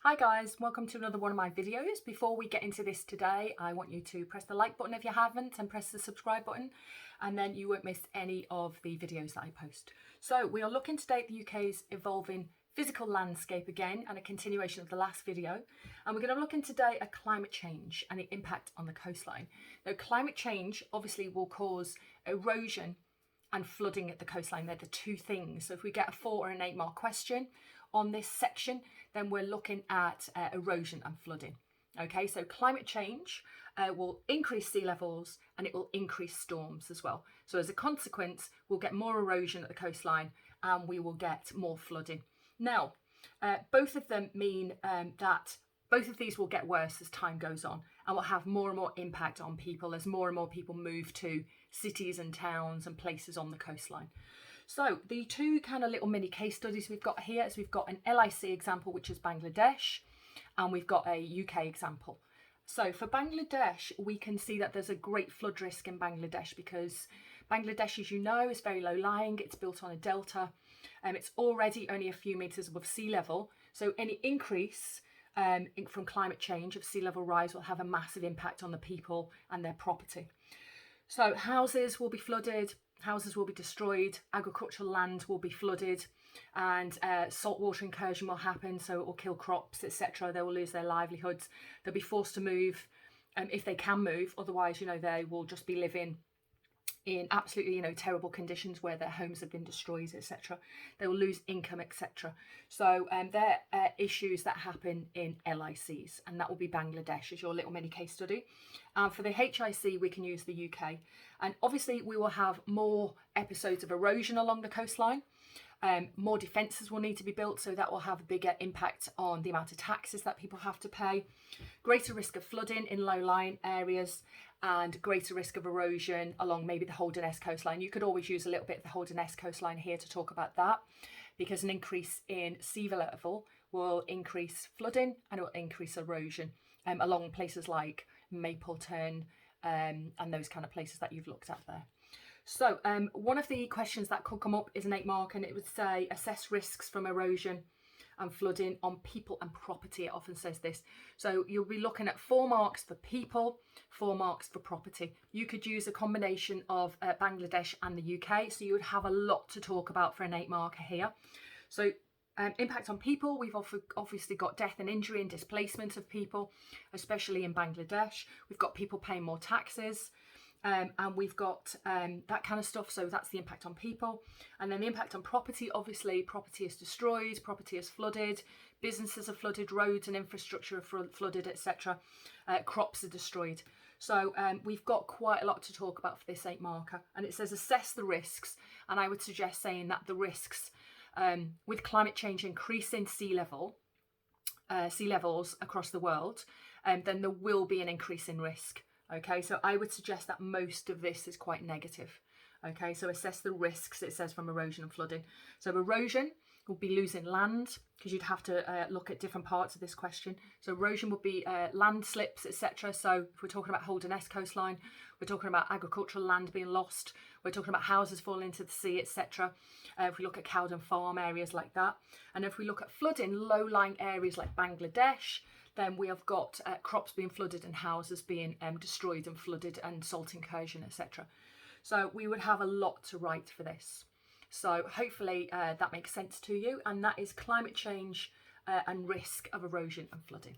Hi guys, welcome to another one of my videos. Before we get into this today, I want you to press the like button if you haven't and press the subscribe button, and then you won't miss any of the videos that I post. So we are looking today at the UK's evolving physical landscape again, and a continuation of the last video. And we're going to look in today at climate change and the impact on the coastline. Now, climate change obviously will cause erosion and flooding at the coastline. They're the two things. So if we get a 4 or an 8 mark question on this section, then we're looking at erosion and flooding. Okay, so climate change will increase sea levels and it will increase storms as well. So as a consequence, we'll get more erosion at the coastline and we will get more flooding. Now, both of them mean that both of these will get worse as time goes on and will have more and more impact on people as more and more people move to cities and towns and places on the coastline. So the two kind of little mini case studies we've got here is we've got an LIC example, which is Bangladesh, and we've got a UK example. So for Bangladesh, we can see that there's a great flood risk in Bangladesh because Bangladesh, as you know, is very low lying. It's built on a delta and it's already only a few metres above sea level. So any increase from climate change of sea level rise will have a massive impact on the people and their property. So houses will be flooded, houses will be destroyed, agricultural land will be flooded, and saltwater incursion will happen, so it will kill crops, etc. They will lose their livelihoods. They'll be forced to move if they can move. Otherwise, they will just be living in absolutely, terrible conditions where their homes have been destroyed, etc. They will lose income, etc. So they're issues that happen in LICs, and that will be Bangladesh as your little mini case study. For the HIC, we can use the UK. And obviously, we will have more episodes of erosion along the coastline. More defences will need to be built, so that will have a bigger impact on the amount of taxes that people have to pay. Greater risk of flooding in low-lying areas and greater risk of erosion along maybe the Holderness coastline. You could always use a little bit of the Holderness coastline here to talk about that, because an increase in sea level will increase flooding and it will increase erosion along places like Mapleton and those kind of places that you've looked at there. So one of the questions that could come up is an 8 mark, and it would say assess risks from erosion and flooding on people and property. It often says this. So you'll be looking at 4 marks for people, 4 marks for property. You could use a combination of Bangladesh and the UK, so you would have a lot to talk about for an 8 marker here. So impact on people, we've obviously got death and injury and displacement of people, especially in Bangladesh. We've got people paying more taxes. And we've got that kind of stuff. So that's the impact on people. And then the impact on property, obviously property is destroyed, property is flooded, businesses are flooded, roads and infrastructure are flooded, etc. Crops are destroyed. So we've got quite a lot to talk about for this 8 marker. And it says assess the risks. And I would suggest saying that the risks with climate change increasing sea levels across the world, then there will be an increase in risk. Okay, so I would suggest that most of this is quite negative. Okay, so assess the risks, it says, from erosion and flooding. So erosion will be losing land, because you'd have to look at different parts of this question. So erosion would be landslips, etc. So if we're talking about Holderness coastline, we're talking about agricultural land being lost, we're talking about houses falling into the sea, etc. If we look at Cowden Farm, areas like that. And if we look at flooding, low-lying areas like Bangladesh, then we have got crops being flooded and houses being destroyed and flooded and salt incursion, etc. So we would have a lot to write for this. So hopefully that makes sense to you. And that is climate change and risk of erosion and flooding.